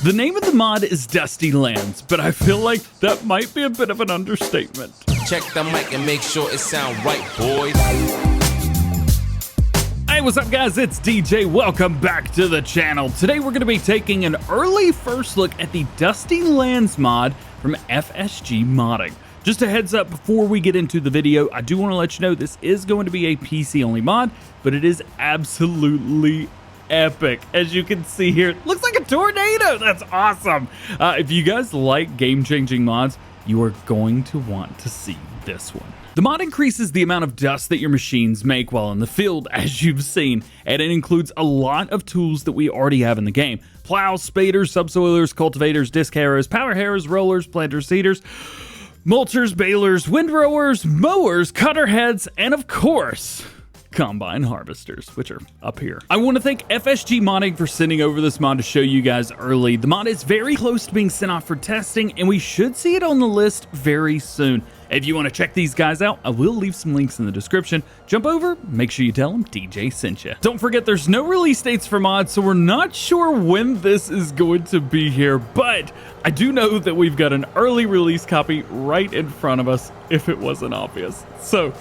The name of the mod is Dusty Lands, but I feel like that might be a bit of an understatement. Check the mic and make sure it sound right, boys. Hey, what's up guys? It's DJ. Welcome back to the channel. Today we're going to be taking an early first look at the Dusty Lands mod from FSG Modding. Just a heads up before we get into the video, I do want to let you know this is going to be a PC only mod, but it is absolutely epic. As you can see here, it looks like a tornado. That's awesome. If you guys like game-changing mods, you are going to want to see this one. The mod increases the amount of dust that your machines make while in the field, as you've seen, and it includes a lot of tools that we already have in the game. Plows, spaders, subsoilers, cultivators, disc harrows, power harrows, rollers, planters, seeders, mulchers, balers, windrowers, mowers, cutter heads, and of course, combine harvesters, which are up here. I want to thank FSG Modding for sending over this mod to show you guys early. The mod is very close to being sent off for testing, and we should see it on the list very soon. If you want to check these guys out, I will leave some links in the description. Jump over, make sure you tell them DJ sent you. Don't forget, there's no release dates for mods, so we're not sure when this is going to be here, but I do know that we've got an early release copy right in front of us, if it wasn't obvious. So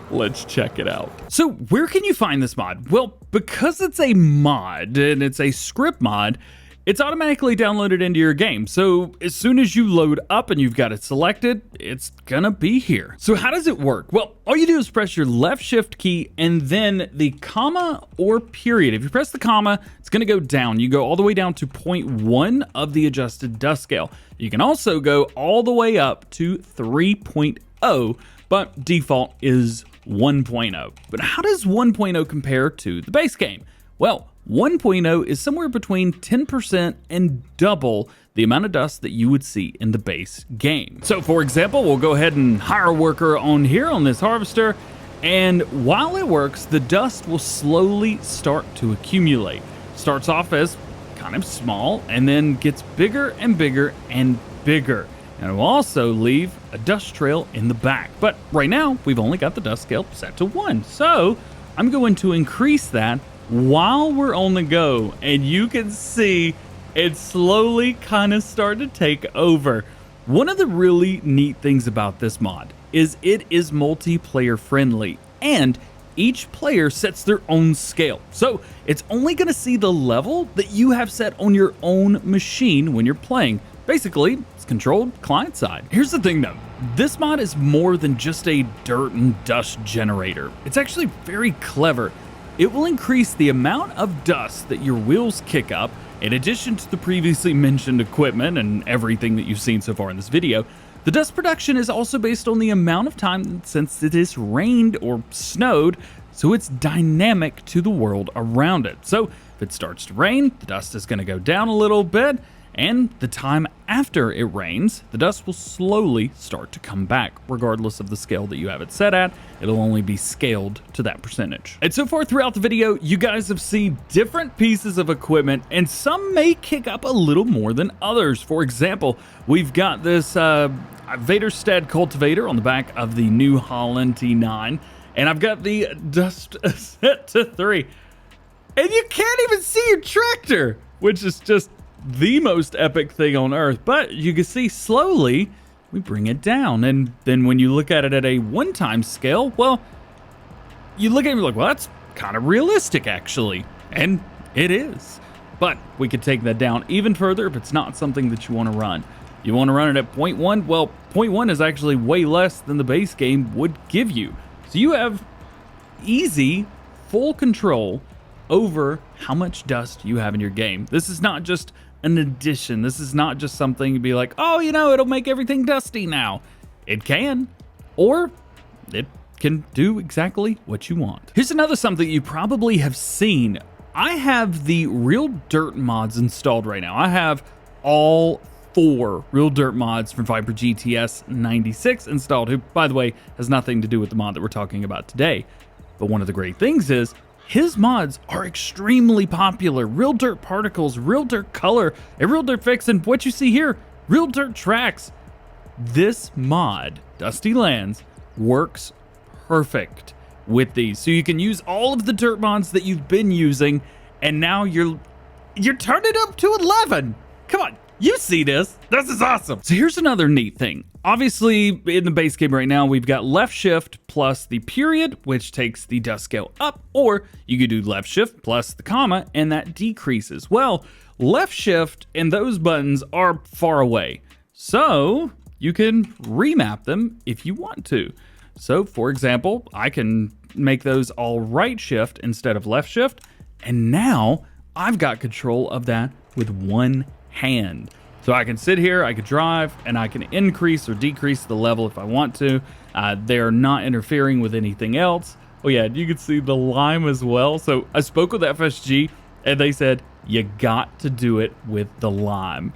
let's check it out. So where can you find this mod? Well, because it's a mod and it's a script mod, it's automatically downloaded into your game. So as soon as you load up and you've got it selected, it's gonna be here. So how does it work? Well, all you do is press your left shift key and then the comma or period. If you press the comma, it's gonna go down. You go all the way down to 0.1 of the adjusted dust scale. You can also go all the way up to 3.0, but default is 1.0. But how does 1.0 compare to the base game? Well, 1.0 is somewhere between 10% and double the amount of dust that you would see in the base game. So for example, we'll go ahead and hire a worker on here on this harvester, and while it works, the dust will slowly start to accumulate. Starts off as kind of small and then gets bigger and bigger and bigger. And it will also leave a dust trail in the back. But right now, we've only got the dust scale set to 1. So I'm going to increase that while we're on the go. And you can see it slowly kind of start to take over. One of the really neat things about this mod is it is multiplayer friendly. And each player sets their own scale. So it's only going to see the level that you have set on your own machine when you're playing. Basically, it's controlled client side. Here's the thing though, this mod is more than just a dirt and dust generator. It's actually very clever. It will increase the amount of dust that your wheels kick up, in addition to the previously mentioned equipment and everything that you've seen so far in this video. The dust production is also based on the amount of time since it has rained or snowed, so it's dynamic to the world around it. So if it starts to rain, the dust is going to go down a little bit, and the time after it rains, the dust will slowly start to come back. Regardless of the scale that you have it set at, it'll only be scaled to that percentage. And so far throughout the video, you guys have seen different pieces of equipment, and some may kick up a little more than others. For example, we've got this Vaderstead cultivator on the back of the New Holland T9, and I've got the dust set to 3. And you can't even see your tractor, which is just the most epic thing on earth. But you can see slowly we bring it down, and then when you look at it at a one-time scale, well, you look at it and you're like, well, that's kind of realistic actually, and it is. But we could take that down even further if it's not something that you want to run. You want to run it at 0.1? Well, 0.1 is actually way less than the base game would give you. So you have easy, full control over how much dust you have in your game. This is not just an addition. This is not just something to be like, oh, you know, it'll make everything dusty now. It can, or it can do exactly what you want. Here's another something you probably have seen. I have the Real Dirt mods installed right now. I have all 4 Real Dirt mods from Viper GTS 96 installed, who, by the way, has nothing to do with the mod that we're talking about today. But one of the great things is his mods are extremely popular. Real Dirt Particles, Real Dirt Color, and Real Dirt Fix, and what you see here, Real Dirt Tracks. This mod, Dusty Lands, works perfect with these. So you can use all of the dirt mods that you've been using, and now you're turning up to 11. Come on, you see this. This is awesome. So here's another neat thing. Obviously, in the base game right now, we've got left shift plus the period, which takes the dust scale up, or you could do left shift plus the comma, and that decreases. Well, left shift and those buttons are far away, so you can remap them if you want to. So for example, I can make those all right shift instead of left shift, and now I've got control of that with one hand. So I can sit here, I can drive, and I can increase or decrease the level if I want to. They're not interfering with anything else. Oh yeah, you can see the lime as well. So I spoke with FSG and they said, you got to do it with the lime.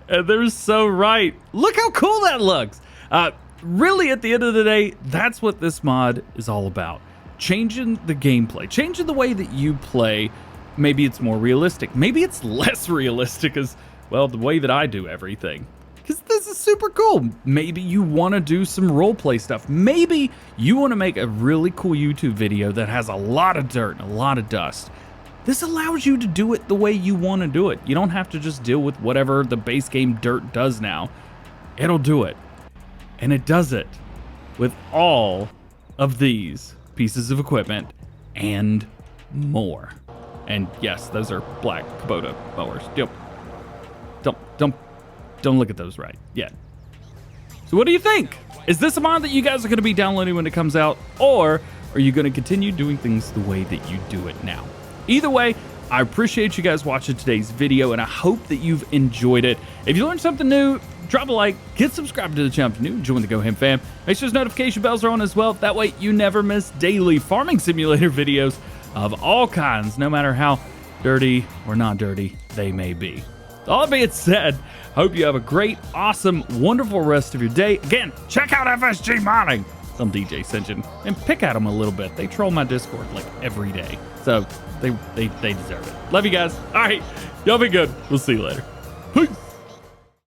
And they're so right. Look how cool that looks. Really, at the end of the day, that's what this mod is all about. Changing the gameplay, changing the way that you play. Maybe it's more realistic. Maybe it's less realistic as, well, the way that I do everything. Because this is super cool. Maybe you want to do some roleplay stuff. Maybe you want to make a really cool YouTube video that has a lot of dirt and a lot of dust. This allows you to do it the way you want to do it. You don't have to just deal with whatever the base game dirt does now. It'll do it. And it does it with all of these pieces of equipment and more. And yes, those are black Kubota mowers. Don't look at those right yet. So what do you think? Is this a mod that you guys are going to be downloading when it comes out? Or are you going to continue doing things the way that you do it now? Either way, I appreciate you guys watching today's video, and I hope that you've enjoyed it. If you learned something new, drop a like, get subscribed to the channel if you're new, join the GoHam fam. Make sure those notification bells are on as well. That way you never miss daily farming simulator videos of all kinds, no matter how dirty or not dirty they may be. All that being said, hope you have a great, awesome, wonderful rest of your day. Again, check out FSG Modding. Some DJ sent you, and pick at them a little bit. They troll my Discord like every day. So they deserve it. Love you guys. All right, y'all be good. We'll see you later. Peace.